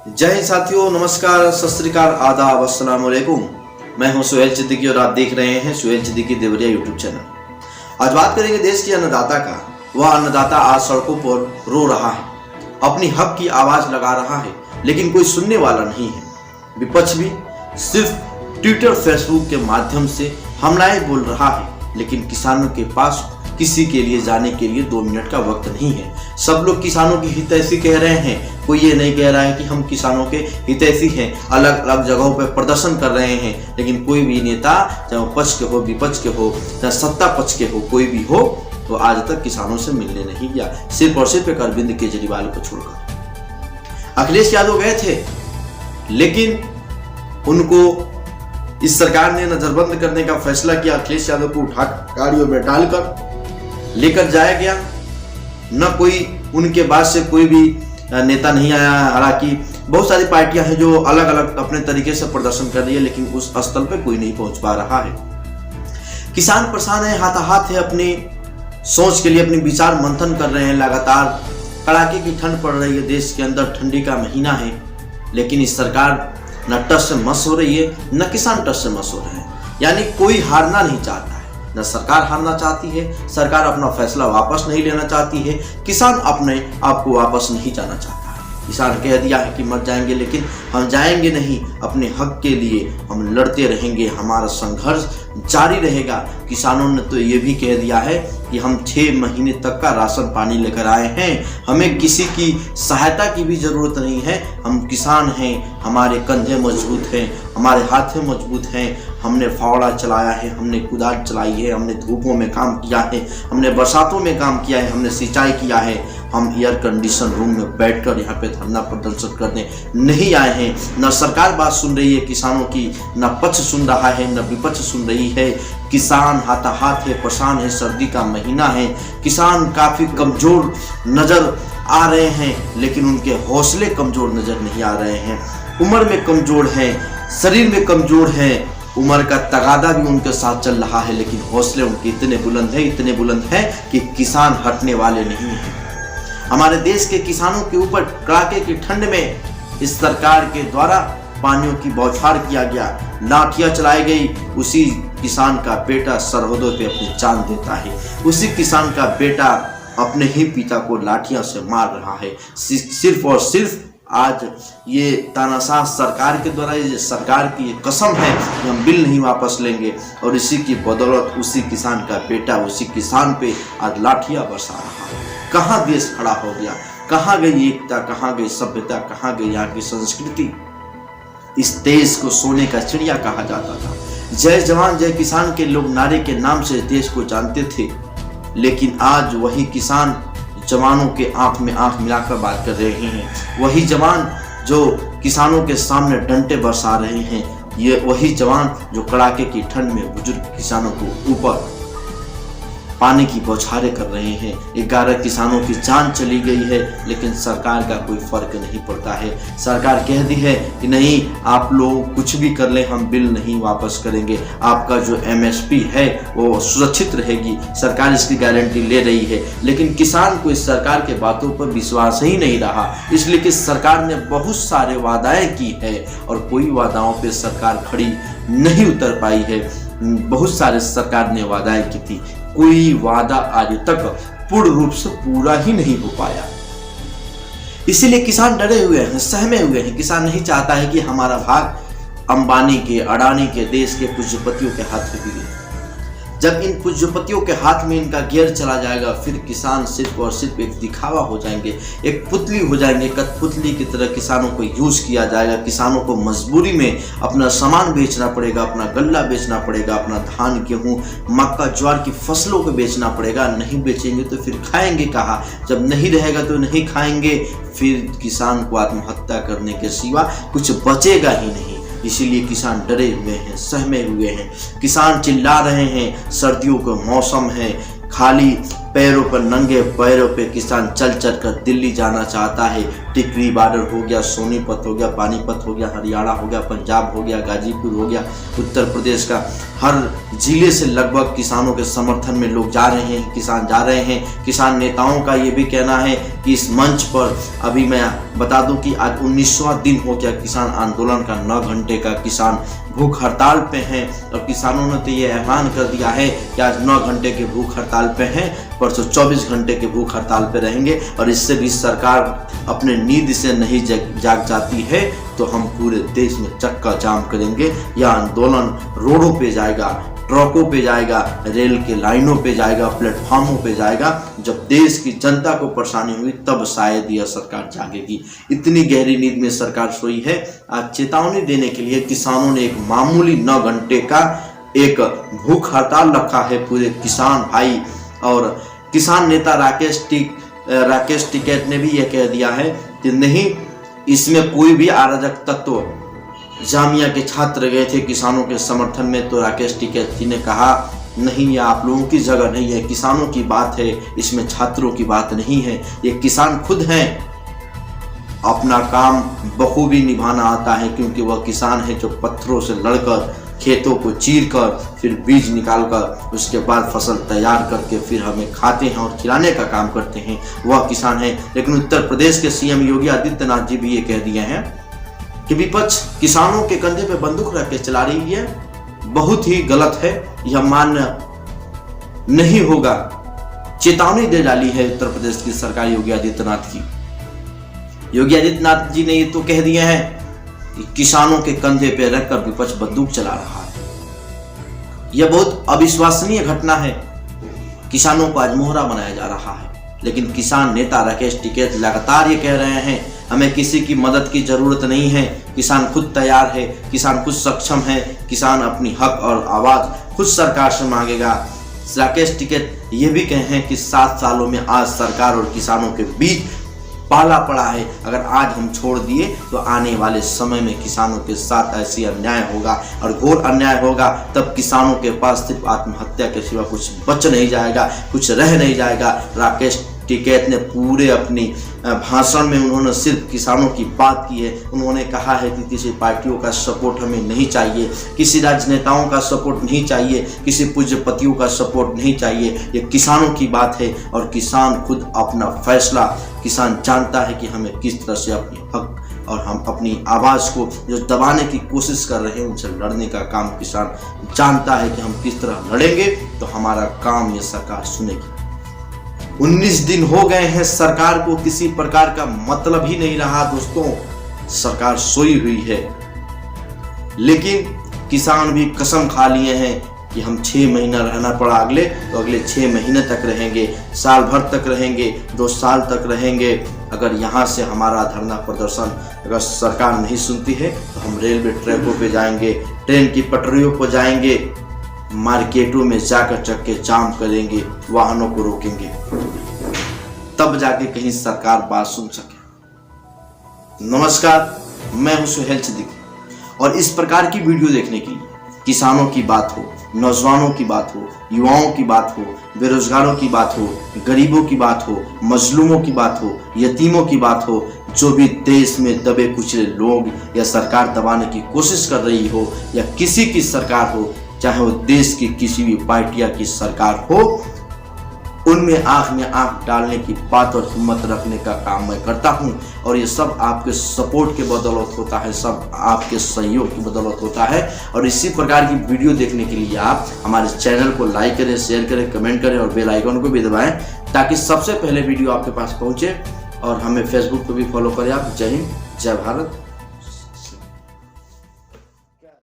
जय हिंद साथियों, नमस्कार, सत श्री अकाल, आदाब, अस्सलाम वालेकुम। मैं हूं सुहेल सिद्दीकी और आप देख रहे हैं सुहेल सिद्दीकी देवरिया यूट्यूब चैनल। आज बात करेंगे देश के अन्नदाता का। वह अन्नदाता आज सड़कों पर रो रहा है, अपनी हक की आवाज लगा रहा है, लेकिन कोई सुनने वाला नहीं है। विपक्ष भी सिर्फ ट्विटर फेसबुक के माध्यम से हमलाएं बोल रहा है, लेकिन किसानों के पास किसी के लिए जाने के लिए 2 मिनट का वक्त नहीं है। सब लोग किसानों की हितैषी कह रहे हैं, कोई ये नहीं कह रहा है कि हम किसानों के हितैषी हैं। अलग अलग जगहों पर प्रदर्शन कर रहे हैं, लेकिन कोई भी नेता, चाहे पक्ष के हो, विपक्ष के हो, चाहे सत्ता पक्ष के हो, कोई भी हो, तो आज तक किसानों से मिलने नहीं गया, सिर्फ और सिर्फ एक अरविंद केजरीवाल को छोड़कर। अखिलेश यादव गए थे, लेकिन उनको इस सरकार ने नजरबंद करने का फैसला किया। अखिलेश यादव को उठा गाड़ियों में डालकर लेकर जाया गया। न कोई उनके बाद से कोई भी नेता नहीं आया। हालांकि बहुत सारी पार्टियां हैं जो अलग अलग अपने तरीके से प्रदर्शन कर रही है, लेकिन उस स्थल पे कोई नहीं पहुंच पा रहा है। किसान परेशान है, हाथाहाथ है, अपनी सोच के लिए अपनी विचार मंथन कर रहे हैं। लगातार कड़ाके की ठंड पड़ रही है, देश के अंदर ठंडी का महीना है, लेकिन इस सरकार न टस से मस हो रही है, न किसान टस से मस हो रहे हैं। यानी कोई हारना नहीं चाहता है, न सरकार हारना चाहती है, सरकार अपना फैसला वापस नहीं लेना चाहती है, किसान अपने आप को वापस नहीं जाना चाहता है। किसान कह दिया है कि मर जाएंगे, लेकिन हम जाएंगे नहीं। अपने हक के लिए हम लड़ते रहेंगे, हमारा संघर्ष जारी रहेगा। किसानों ने तो ये भी कह दिया है कि हम 6 महीने तक का राशन पानी लेकर आए हैं, हमें किसी की सहायता की भी जरूरत नहीं है। हम किसान हैं, हमारे कंधे मजबूत हैं, हमारे हाथें मजबूत हैं। हमने फावड़ा चलाया है, हमने कुदाल चलाई है, हमने धूपों में काम किया है, हमने बरसातों में काम किया है, हमने सिंचाई किया है। हम एयर कंडीशन रूम में बैठकर यहाँ पे धरना प्रदर्शन करने नहीं आए हैं। न सरकार बात सुन रही है किसानों की, न पक्ष सुन रहा है, न विपक्ष सुन रही है। किसान हाथाहाथ है, परेशान है, सर्दी का महीना है। किसान काफी कमजोर नजर आ रहे हैं, लेकिन उनके हौसले कमजोर नजर नहीं आ रहे हैं। उम्र में कमजोर है, शरीर में कमजोर है, उम्र का तगादा भी उनके साथ चल रहा है, लेकिन हौसले उनके इतने बुलंद है कि किसान हटने वाले नहीं हैं। हमारे देश के किसानों के ऊपर कड़ाके की ठंड में इस सरकार के द्वारा पानियों की बौछार किया गया, लाठियां चलाई गई। उसी किसान का बेटा सरहदों पे अपनी जान देता है, उसी किसान का बेटा अपने ही पिता को लाठियां से मार रहा है। सिर्फ और सिर्फ आज ये तानाशाह सरकार के द्वारा, ये सरकार की ये कसम है कि हम बिल नहीं वापस लेंगे, और इसी की बदौलत उसी किसान का बेटा उसी किसान पे आज लाठियां बरसा रहा है। कहाँ देश खड़ा हो गया? कहाँ गई एकता? कहाँ गई सभ्यता? कहाँ गई यहाँ की संस्कृति? इस देश को सोने का चिड़िया कहा जाता था। जय जवान जय किसान के लोग नारे के नाम से देश को जानते थे, लेकिन आज वही किसान जवानों के आंख में आंख मिलाकर बात कर रहे हैं। वही जवान जो किसानों के सामने डंडे बरसा रहे हैं, ये वही जवान जो कड़ाके की ठंड में बुजुर्ग किसानों को ऊपर पानी की बौछारें कर रहे हैं। 11 किसानों की जान चली गई है, लेकिन सरकार का कोई फर्क नहीं पड़ता है। सरकार कह दी है कि नहीं, आप लोग कुछ भी कर ले, हम बिल नहीं वापस करेंगे, आपका जो MSP है वो सुरक्षित रहेगी, सरकार इसकी गारंटी ले रही है। लेकिन किसान को इस सरकार के बातों पर विश्वास ही नहीं रहा, इसलिए कि सरकार ने बहुत सारे वादाएं की है और कोई वादाओं पर सरकार खड़ी नहीं उतर पाई है। बहुत सारे सरकार ने वादाएं की थी, कोई वादा आज तक पूर्ण रूप से पूरा ही नहीं हो पाया। इसीलिए किसान डरे हुए हैं, सहमे हुए हैं। किसान नहीं चाहता है कि हमारा भाग अंबानी के, अडानी के, देश के पूंजीपतियों के हाथ में गिरे। जब इन पूंजीपतियों के हाथ में इनका गियर चला जाएगा, फिर किसान सिर्फ और सिर्फ एक दिखावा हो जाएंगे, एक पुतली हो जाएंगे। कठपुतली की तरह किसानों को यूज किया जाएगा। किसानों को मजबूरी में अपना सामान बेचना पड़ेगा, अपना गल्ला बेचना पड़ेगा, अपना धान, गेहूं, मक्का, ज्वार की फसलों को बेचना पड़ेगा। नहीं बेचेंगे तो फिर खाएंगे कहाँ? जब नहीं रहेगा तो नहीं खाएंगे, फिर किसान को आत्महत्या करने के सिवा कुछ बचेगा ही नहीं। इसीलिए किसान डरे हुए हैं, सहमे हुए हैं। किसान चिल्ला रहे हैं, सर्दियों का मौसम है, खाली पैरों पर, नंगे पैरों पे किसान चल चल कर दिल्ली जाना चाहता है। टिकरी बॉर्डर हो गया, सोनीपत हो गया, पानीपत हो गया, हरियाणा हो गया, पंजाब हो गया, गाजीपुर हो गया, उत्तर प्रदेश का हर जिले से लगभग किसानों के समर्थन में लोग जा रहे हैं, किसान जा रहे हैं। किसान नेताओं का ये भी कहना है कि इस मंच पर अभी मैं बता दूं कि आज 19वां दिन हो गया किसान आंदोलन का। 9 घंटे का किसान भूख हड़ताल पे हैं और किसानों ने तो ये ऐलान कर दिया है कि आज 9 घंटे के भूख हड़ताल पे हैं, परसों 24 घंटे के भूख हड़ताल पे रहेंगे। और इससे भी सरकार अपने नींद से नहीं जाग जाती है तो हम पूरे देश में चक्का जाम करेंगे। यह आंदोलन रोडों पे जाएगा, ट्रकों पे जाएगा, रेल के लाइनों पे जाएगा, प्लेटफॉर्मों पे जाएगा। जब देश की जनता को परेशानी हुई तब शायद यह सरकार जागेगी। इतनी गहरी नींद में सरकार सोई है। आज चेतावनी देने के लिए किसानों ने एक मामूली 9 घंटे का एक भूख हड़ताल रखा है पूरे किसान भाई। और किसान नेता राकेश टिकैत ने भी यह कह दिया है कि नहीं, इसमें कोई भी अराजक तत्व, जामिया के छात्र गए थे किसानों के समर्थन में, तो राकेश टिकैत जी ने कहा नहीं, ये आप लोगों की जगह नहीं है, किसानों की बात है, इसमें छात्रों की बात नहीं है। ये किसान खुद हैं, अपना काम बखूबी निभाना आता है क्योंकि वह किसान है जो पत्थरों से लड़कर, खेतों को चीरकर, फिर बीज निकालकर, उसके बाद फसल तैयार करके फिर हमें खाते हैं और खिलाने का काम करते हैं, वह किसान है। लेकिन उत्तर प्रदेश के सीएम योगी आदित्यनाथ जी भी ये कह दिए हैं कि विपक्ष किसानों के कंधे पे बंदूक रख के चला रही है, बहुत ही गलत है, यह मान्य नहीं होगा। चेतावनी दे डाली है उत्तर प्रदेश की सरकार योगी आदित्यनाथ की। योगी आदित्यनाथ जी ने ये तो कह दिए हैं कि किसानों के कंधे पे रखकर विपक्ष बंदूक चला रहा है। यह बहुत अविश्वसनीय घटना है। किसानों को आज मोहरा बनाया जा रहा है। लेकिन किसान नेता राकेश टिकैत लगातार ये कह रहे हैं हमें किसी की मदद की जरूरत नहीं है, किसान खुद तैयार है, किसान खुद सक्षम है, किसान अपनी हक और आवाज खुद सरकार से मांगेगा। राकेश टिकैत ये भी कहे हैं कि 7 सालों में आज सरकार और किसानों के बीच पाला पड़ा है। अगर आज हम छोड़ दिए तो आने वाले समय में किसानों के साथ ऐसी अन्याय होगा और घोर अन्याय होगा। तब किसानों के पास सिर्फ आत्महत्या के सिवा कुछ बच नहीं जाएगा, कुछ रह नहीं जाएगा। राकेश टिकैत ने पूरे अपनी भाषण में उन्होंने सिर्फ किसानों की बात की है। उन्होंने कहा है कि किसी पार्टियों का सपोर्ट हमें नहीं चाहिए, किसी राजनेताओं का सपोर्ट नहीं चाहिए, किसी पूज्यपतियों का सपोर्ट नहीं चाहिए। ये किसानों की बात है और किसान खुद अपना फैसला, किसान जानता है कि हमें किस तरह से अपनी हक और हम अपनी आवाज़ को जो दबाने की कोशिश कर रहे हैं उनसे लड़ने का काम किसान जानता है कि हम किस तरह लड़ेंगे तो हमारा काम ये सरकार सुनेगी। 19 दिन हो गए हैं, सरकार को किसी प्रकार का मतलब ही नहीं रहा दोस्तों, सरकार सोई हुई है। लेकिन किसान भी कसम खा लिए हैं कि हम 6 महीना रहना पड़ा अगले तो अगले 6 महीने तक रहेंगे, साल भर तक रहेंगे, 2 साल तक रहेंगे। अगर यहाँ से हमारा धरना प्रदर्शन अगर सरकार नहीं सुनती है तो हम रेलवे ट्रैकों पे जाएंगे, ट्रेन की पटरियों पर जाएंगे, मार्केटों में जाकर चक्के जाम करेंगे, वाहनों को रोकेंगे, तब जाके कहीं सरकार बात सुन सके। नमस्कार, मैं हूं सुहेल सिद्दीकी और इस प्रकार की वीडियो देखने के लिए किसानों की बात हो, नौजवानों की बात हो, युवाओं की बात हो, बेरोजगारों की बात हो, गरीबों की बात हो, मजलूमों की बात हो, यतीमों की बात हो, जो भी देश में दबे कुचले लोग या सरकार दबाने की कोशिश कर रही हो या किसी की सरकार हो, चाहे वो देश की किसी भी पार्टियां की सरकार हो, उनमें आंख में आंख डालने की बात और हिम्मत रखने का काम मैं करता हूं। और ये सब आपके सपोर्ट के बदौलत होता है, सब आपके सहयोग की बदौलत होता है। और इसी प्रकार की वीडियो देखने के लिए आप हमारे चैनल को लाइक करें, शेयर करें, कमेंट करें और बेल आइकन को भी दबाएं ताकि सबसे पहले वीडियो आपके पास पहुंचे। और हमें फेसबुक पर भी फॉलो करें आप। जय हिंद, जय भारत।